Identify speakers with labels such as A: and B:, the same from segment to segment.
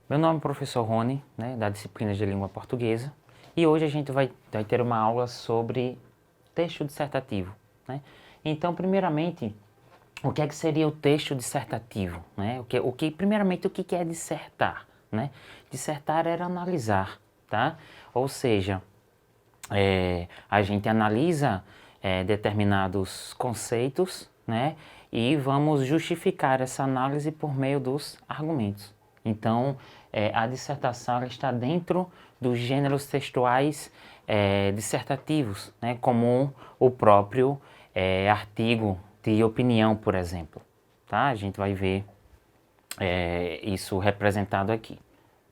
A: Meu nome é professor Rony, da disciplina de língua portuguesa, e hoje a gente vai ter uma aula sobre texto dissertativo, né? Então, primeiramente, o que é que seria o texto dissertativo, né? Primeiramente, o que é dissertar, né? Dissertar era analisar, tá? Ou seja, a gente analisa determinados conceitos, né? E vamos justificar essa análise por meio dos argumentos. Então, a dissertação ela está dentro dos gêneros textuais dissertativos, né? Como o próprio artigo de opinião, por exemplo. Tá? A gente vai ver isso representado aqui,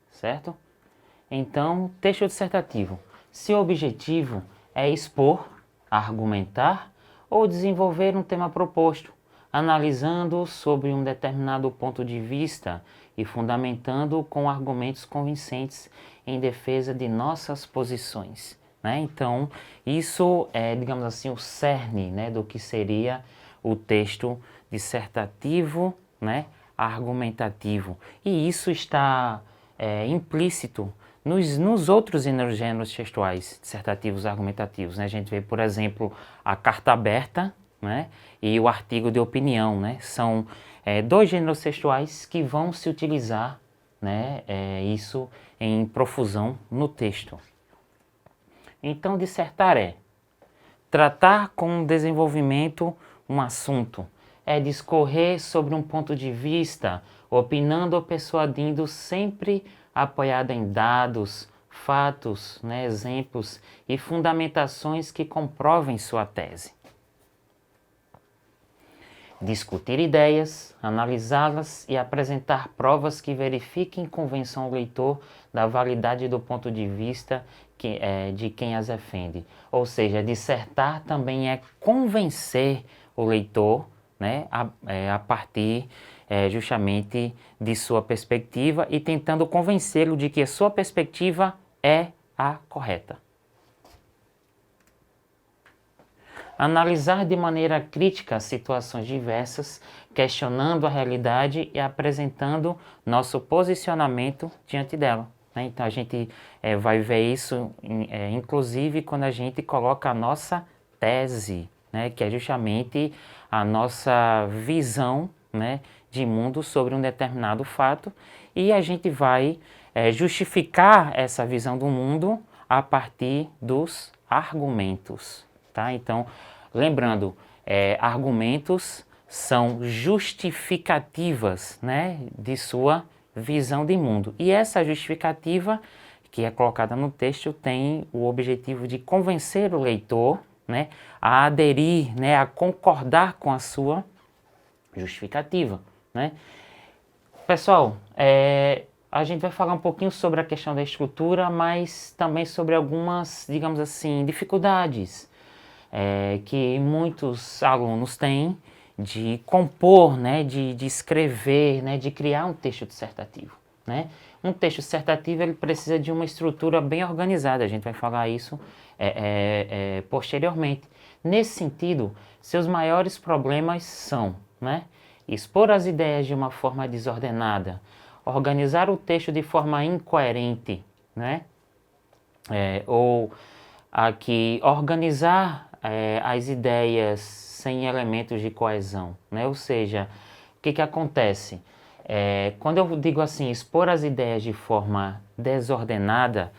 A: certo? Então, texto dissertativo. Se o objetivo é expor, argumentar ou desenvolver um tema proposto, analisando sobre um determinado ponto de vista e fundamentando com argumentos convincentes em defesa de nossas posições, né? Então, isso é, digamos assim, o cerne, né, do que seria o texto dissertativo, né, argumentativo. E isso está implícito nos outros gêneros textuais, dissertativos, argumentativos, né? A gente vê, por exemplo, a carta aberta, né? E o artigo de opinião, né? São dois gêneros textuais que vão se utilizar, né? Isso em profusão no texto. Então, dissertar é tratar com desenvolvimento um assunto, é discorrer sobre um ponto de vista, opinando ou persuadindo, sempre apoiado em dados, fatos, né, exemplos e fundamentações que comprovem sua tese. Discutir ideias, analisá-las e apresentar provas que verifiquem e convençam o leitor da validade do ponto de vista de quem as defende. Ou seja, dissertar também é convencer o leitor, né, a partir justamente de sua perspectiva e tentando convencê-lo de que a sua perspectiva é a correta. Analisar de maneira crítica situações diversas, questionando a realidade e apresentando nosso posicionamento diante dela, né? Então a gente vai ver isso, inclusive, quando a gente coloca a nossa tese, né? Que é justamente a nossa visão, né, de mundo sobre um determinado fato, e a gente vai justificar essa visão do mundo a partir dos argumentos. Tá? Então, lembrando, argumentos são justificativas, né, de sua visão de mundo. E essa justificativa, que é colocada no texto, tem o objetivo de convencer o leitor, né, a aderir, né, a concordar com a sua justificativa, né? Pessoal, a gente vai falar um pouquinho sobre a questão da estrutura, mas também sobre algumas, digamos assim, dificuldades que muitos alunos têm de compor, né, de escrever, né, de criar um texto dissertativo, né? Um texto dissertativo ele precisa de uma estrutura bem organizada, a gente vai falar isso posteriormente. Nesse sentido, seus maiores problemas são, né, expor as ideias de uma forma desordenada, organizar o texto de forma incoerente, né? Ou aqui organizar as ideias sem elementos de coesão, né? Ou seja, o que acontece? Quando eu digo assim, expor as ideias de forma desordenada,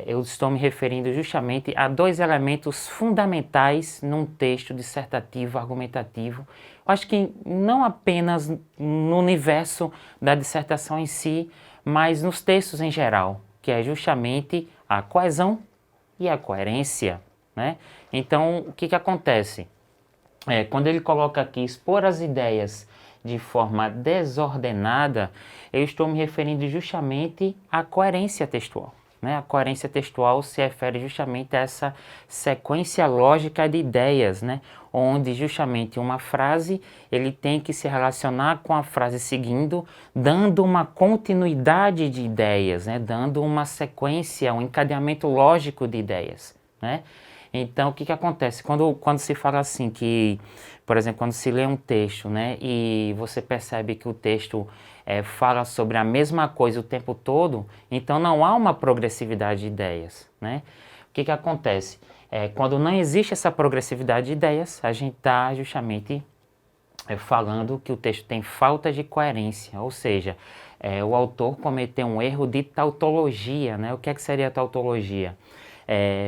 A: eu estou me referindo justamente a dois elementos fundamentais num texto dissertativo, argumentativo. Eu acho que não apenas no universo da dissertação em si, mas nos textos em geral, que é justamente a coesão e a coerência, né? Então, o que acontece? Quando ele coloca aqui expor as ideias de forma desordenada, eu estou me referindo justamente à coerência textual, né? A coerência textual se refere justamente a essa sequência lógica de ideias, né? Onde justamente uma frase ele tem que se relacionar com a frase seguindo, dando uma continuidade de ideias, né? Dando uma sequência, um encadeamento lógico de ideias, né? Então, o que acontece? Quando se fala assim que, por exemplo, quando se lê um texto, né, e você percebe que o texto fala sobre a mesma coisa o tempo todo, então não há uma progressividade de ideias, né? O que acontece? Quando não existe essa progressividade de ideias, a gente está justamente falando que o texto tem falta de coerência, ou seja, o autor cometeu um erro de tautologia, né? O que seria a tautologia?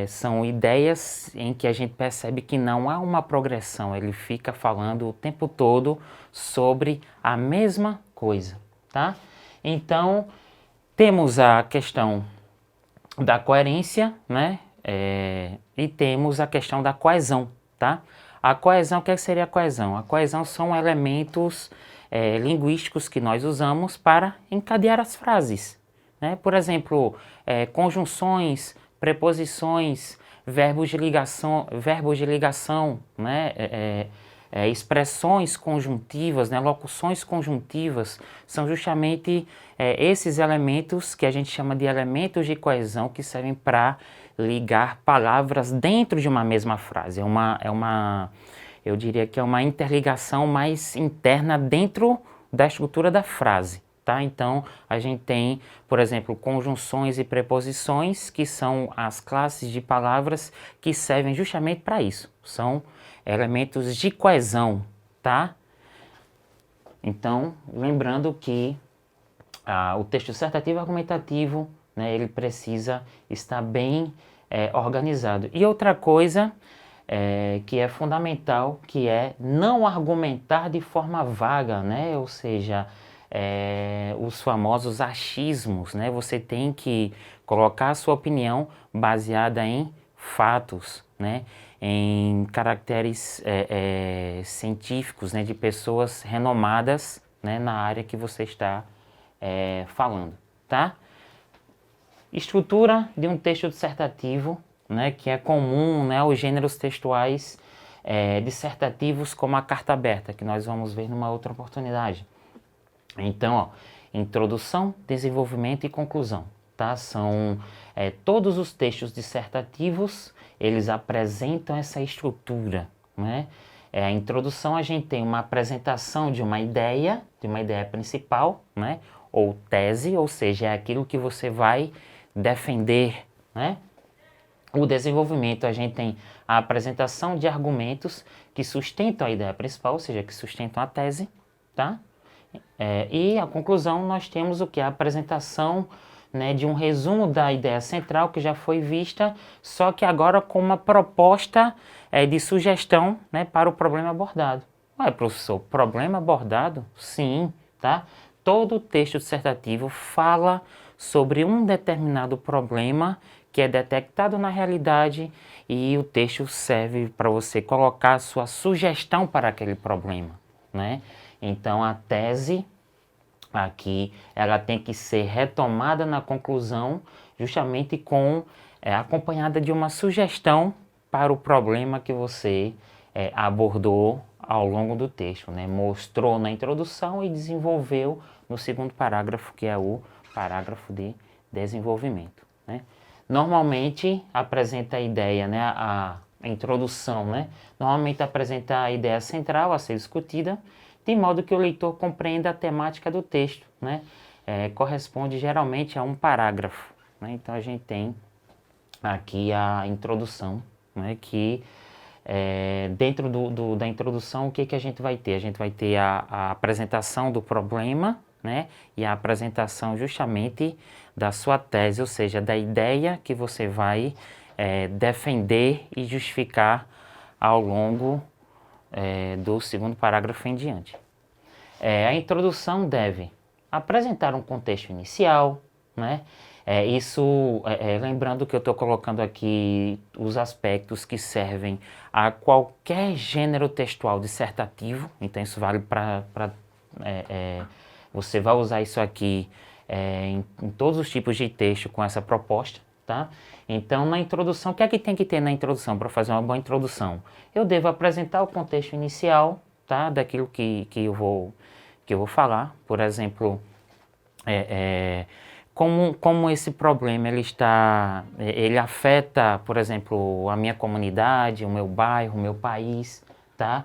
A: São ideias em que a gente percebe que não há uma progressão, ele fica falando o tempo todo sobre a mesma coisa, tá? Então, temos a questão da coerência, né? E temos a questão da coesão, tá? A coesão, o que seria a coesão? A coesão são elementos linguísticos que nós usamos para encadear as frases, né? Por exemplo, conjunções, preposições, verbos de ligação, né? Expressões conjuntivas, né? Locuções conjuntivas, são justamente esses elementos que a gente chama de elementos de coesão que servem para ligar palavras dentro de uma mesma frase. Eu diria que é uma interligação mais interna dentro da estrutura da frase, tá? Então, a gente tem, por exemplo, conjunções e preposições, que são as classes de palavras que servem justamente para isso. São elementos de coesão, tá? Então, lembrando que o texto dissertativo e argumentativo, né, ele precisa estar bem organizado. E outra coisa que é fundamental, que é não argumentar de forma vaga, né? Ou seja, os famosos achismos, né? Você tem que colocar a sua opinião baseada em fatos, né? Em caracteres científicos, né? De pessoas renomadas, né? Na área que você está falando, tá? Estrutura de um texto dissertativo, né, que é comum, né, aos gêneros textuais dissertativos, como a carta aberta, que nós vamos ver numa outra oportunidade. Então, ó, introdução, desenvolvimento e conclusão, tá? São todos os textos dissertativos, eles apresentam essa estrutura, né? A introdução, a gente tem uma apresentação de uma ideia principal, né? Ou tese, ou seja, é aquilo que você vai defender, né? O desenvolvimento, a gente tem a apresentação de argumentos que sustentam a ideia principal, ou seja, que sustentam a tese, tá? E a conclusão, nós temos o que? A apresentação, né, de um resumo da ideia central que já foi vista, só que agora com uma proposta de sugestão, né, para o problema abordado. Ué, professor, problema abordado? Sim, tá? Todo texto dissertativo fala sobre um determinado problema que é detectado na realidade e o texto serve para você colocar a sua sugestão para aquele problema, né? Então, a tese aqui, ela tem que ser retomada na conclusão, justamente acompanhada de uma sugestão para o problema que você abordou ao longo do texto, né? Mostrou na introdução e desenvolveu no segundo parágrafo, que é o parágrafo de desenvolvimento, né? Normalmente apresenta a ideia, né? A introdução, né? Normalmente apresenta a ideia central a ser discutida, de modo que o leitor compreenda a temática do texto, né? Corresponde geralmente a um parágrafo, né? Então a gente tem aqui a introdução, né? Que dentro da introdução, o que a gente vai ter? A gente vai ter a apresentação do problema, né? E a apresentação justamente da sua tese, ou seja, da ideia que você vai defender e justificar ao longo do segundo parágrafo em diante. A introdução deve apresentar um contexto inicial, né? Lembrando que eu estou colocando aqui os aspectos que servem a qualquer gênero textual dissertativo, então isso vale para você vai usar isso aqui em todos os tipos de texto com essa proposta, tá? Então, na introdução, o que é que tem que ter na introdução para fazer uma boa introdução? Eu devo apresentar o contexto inicial, tá? Daquilo que eu vou falar, por exemplo, como esse problema ele afeta, por exemplo, a minha comunidade, o meu bairro, o meu país, tá?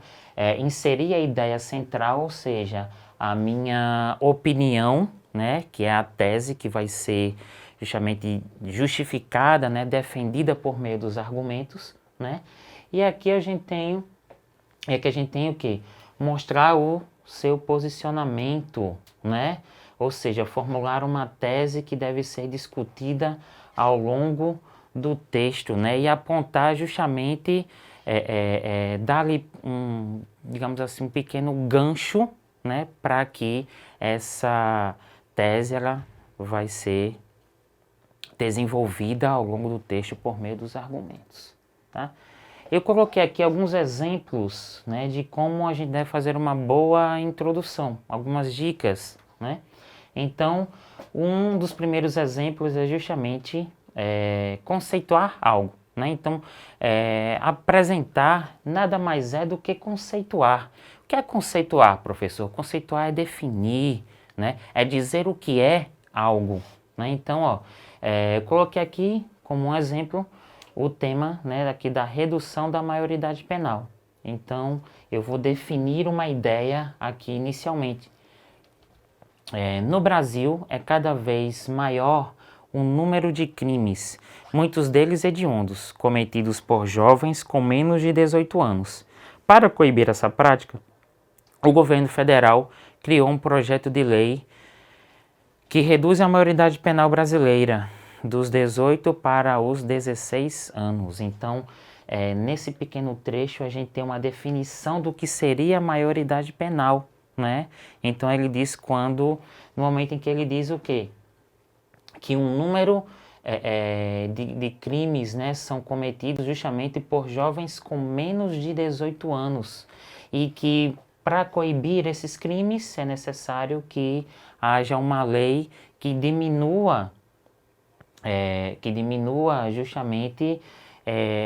A: Inserir a ideia central, ou seja, a minha opinião, né, que é a tese que vai ser justamente justificada, né, defendida por meio dos argumentos, né? E aqui a gente tem o quê? Mostrar o seu posicionamento, né? Ou seja, formular uma tese que deve ser discutida ao longo do texto, né? E apontar justamente, dar-lhe digamos assim, um pequeno gancho, né? Para que essa tese ela vai ser desenvolvida ao longo do texto por meio dos argumentos, tá? Eu coloquei aqui alguns exemplos, né, de como a gente deve fazer uma boa introdução, algumas dicas, né? Então, um dos primeiros exemplos é justamente conceituar algo, né? Então, apresentar nada mais é do que conceituar. O que é conceituar, professor? Conceituar é definir, né? É dizer o que é algo, né? Então, ó, eu coloquei aqui como um exemplo o tema, né, aqui da redução da maioridade penal. Então, eu vou definir uma ideia aqui inicialmente. No Brasil, é cada vez maior o número de crimes, muitos deles hediondos, cometidos por jovens com menos de 18 anos. Para coibir essa prática, o governo federal criou um projeto de lei que reduz a maioridade penal brasileira dos 18 para os 16 anos. Então, nesse pequeno trecho, a gente tem uma definição do que seria a maioridade penal, né? Então, ele diz no momento em que ele diz o quê? Que um número de crimes, né, são cometidos justamente por jovens com menos de 18 anos e que para coibir esses crimes é necessário que haja uma lei que diminua justamente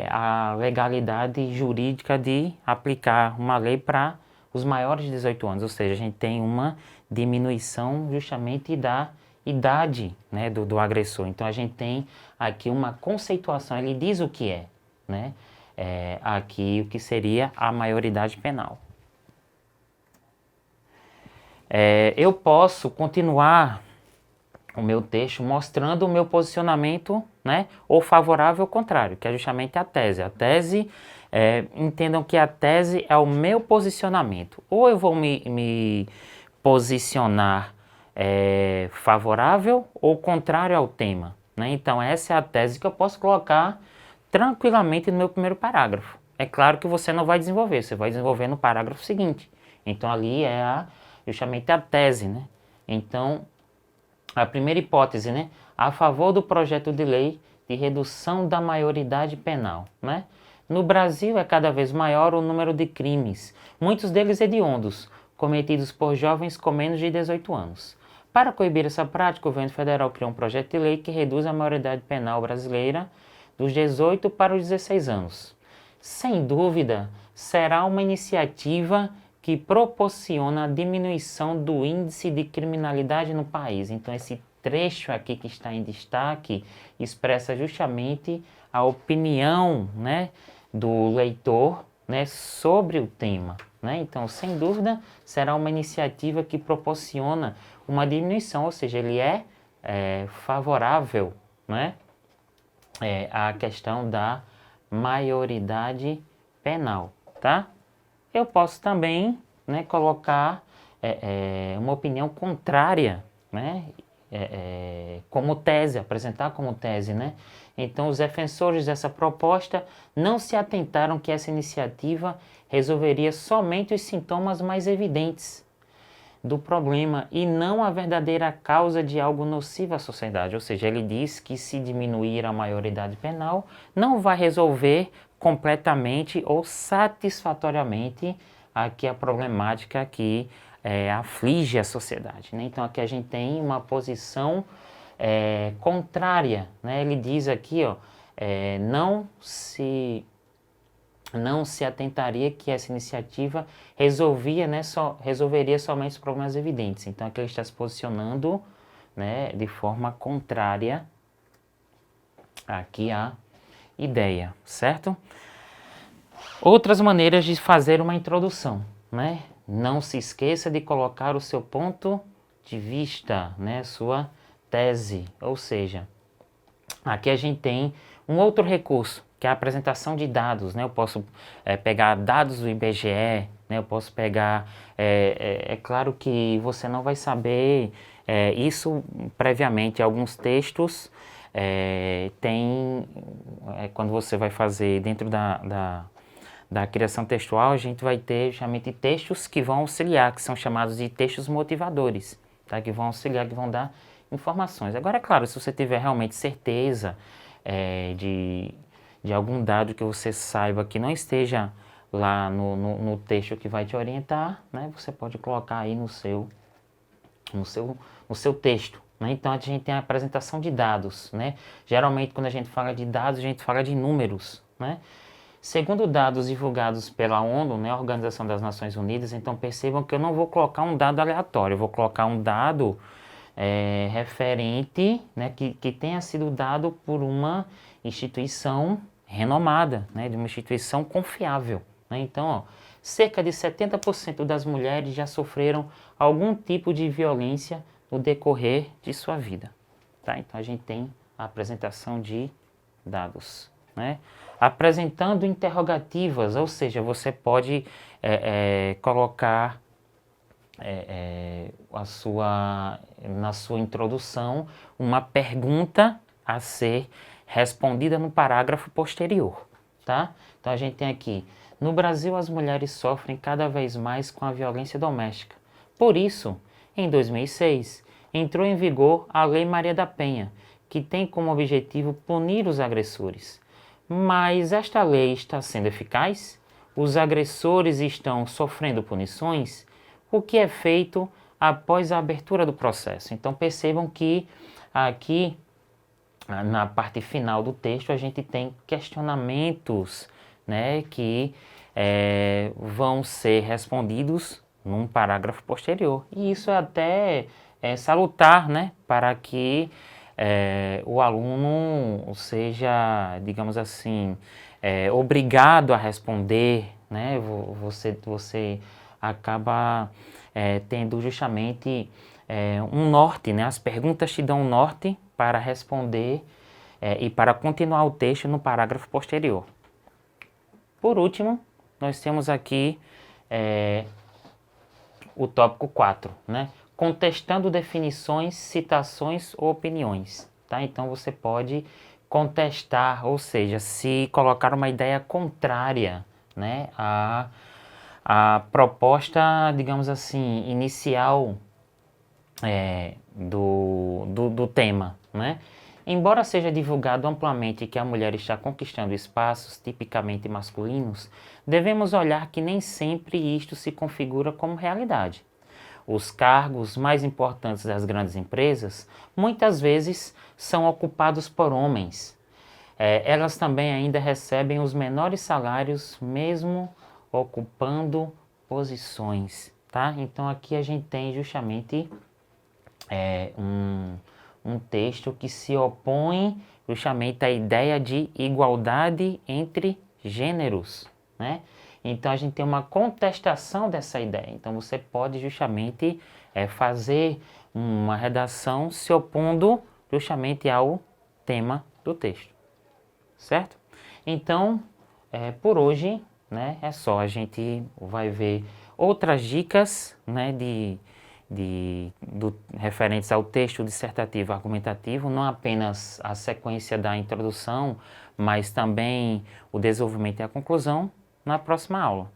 A: a legalidade jurídica de aplicar uma lei para os maiores de 18 anos, ou seja, a gente tem uma diminuição justamente da idade, né, do agressor. Então a gente tem aqui uma conceituação, ele diz o que é, né, aqui o que seria a maioridade penal. Eu posso continuar o meu texto mostrando o meu posicionamento, né, ou favorável ou contrário, que é justamente a tese. A tese, entendam que a tese é o meu posicionamento. Ou eu vou me posicionar favorável ou contrário ao tema, né? Então essa é a tese que eu posso colocar tranquilamente no meu primeiro parágrafo. É claro que você não vai desenvolver, você vai desenvolver no parágrafo seguinte. Então ali é justamente a tese, né? Então, a primeira hipótese, né? A favor do projeto de lei de redução da maioridade penal, né? No Brasil é cada vez maior o número de crimes, muitos deles hediondos, cometidos por jovens com menos de 18 anos. Para coibir essa prática, o governo federal criou um projeto de lei que reduz a maioridade penal brasileira dos 18 para os 16 anos. Sem dúvida, será uma iniciativa que proporciona a diminuição do índice de criminalidade no país. Então, esse trecho aqui que está em destaque expressa justamente a opinião, né, do leitor, né, sobre o tema, né? Então, sem dúvida, será uma iniciativa que proporciona uma diminuição, ou seja, ele é favorável, né, à questão da maioridade penal, tá? Eu posso também, né, colocar uma opinião contrária, né, como tese, apresentar como tese, né? Então, os defensores dessa proposta não se atentaram que essa iniciativa resolveria somente os sintomas mais evidentes do problema e não a verdadeira causa de algo nocivo à sociedade. Ou seja, ele diz que se diminuir a maioridade penal, não vai resolver completamente ou satisfatoriamente aqui a problemática que aflige a sociedade, né? Então aqui a gente tem uma posição contrária, né? Ele diz aqui, ó, não se atentaria que essa iniciativa resolveria somente os problemas evidentes. Então aqui ele está se posicionando, né, de forma contrária aqui à ideia, certo? Outras maneiras de fazer uma introdução, né? não se esqueça de colocar o seu ponto de vista, né? Sua tese, ou seja, aqui a gente tem um outro recurso, que é a apresentação de dados, né? Eu posso pegar dados do IBGE, né? Eu posso pegar... É claro que você não vai saber isso previamente. Alguns textos quando você vai fazer dentro da criação textual, a gente vai ter justamente textos que vão auxiliar, que são chamados de textos motivadores, tá? Que vão auxiliar, que vão dar informações. Agora, é claro, se você tiver realmente certeza de algum dado que você saiba que não esteja lá no texto que vai te orientar, né, você pode colocar aí no seu texto. Né? Então, a gente tem a apresentação de dados. Né? Geralmente, quando a gente fala de dados, a gente fala de números. Né? Segundo dados divulgados pela ONU, né, a Organização das Nações Unidas, então percebam que eu não vou colocar um dado aleatório, eu vou colocar um dado referente, né, que tenha sido dado por uma instituição renomada, né, de uma instituição confiável. Né? Então, ó, cerca de 70% das mulheres já sofreram algum tipo de violência no decorrer de sua vida. Tá? Então, a gente tem a apresentação de dados. Né? Apresentando interrogativas, ou seja, você pode colocar na sua introdução uma pergunta a ser respondida no parágrafo posterior. Tá? Então a gente tem aqui, no Brasil as mulheres sofrem cada vez mais com a violência doméstica. Por isso, em 2006, entrou em vigor a Lei Maria da Penha, que tem como objetivo punir os agressores. Mas esta lei está sendo eficaz? Os agressores estão sofrendo punições? O que é feito após a abertura do processo? Então percebam que aqui na parte final do texto a gente tem questionamentos, né, que vão ser respondidos num parágrafo posterior. E isso é até salutar, né, para que o aluno seja, digamos assim, obrigado a responder, né? Você acaba tendo justamente um norte, né? As perguntas te dão um norte para responder e para continuar o texto no parágrafo posterior. Por último, nós temos aqui o tópico 4, né? Contestando definições, citações ou opiniões. Tá? Então você pode contestar, ou seja, se colocar uma ideia contrária, né, à proposta, digamos assim, inicial do tema. Né? Embora seja divulgado amplamente que a mulher está conquistando espaços tipicamente masculinos, devemos olhar que nem sempre isto se configura como realidade. Os cargos mais importantes das grandes empresas muitas vezes são ocupados por homens. Elas também ainda recebem os menores salários, mesmo ocupando posições. Tá? Então aqui a gente tem justamente um texto que se opõe justamente à ideia de igualdade entre gêneros. Né? Então a gente tem uma contestação dessa ideia. Então você pode justamente fazer uma redação se opondo justamente ao tema do texto, certo? Então, por hoje, né, é só. A gente vai ver outras dicas, né, referentes ao texto dissertativo argumentativo, não apenas a sequência da introdução, mas também o desenvolvimento e a conclusão na próxima aula.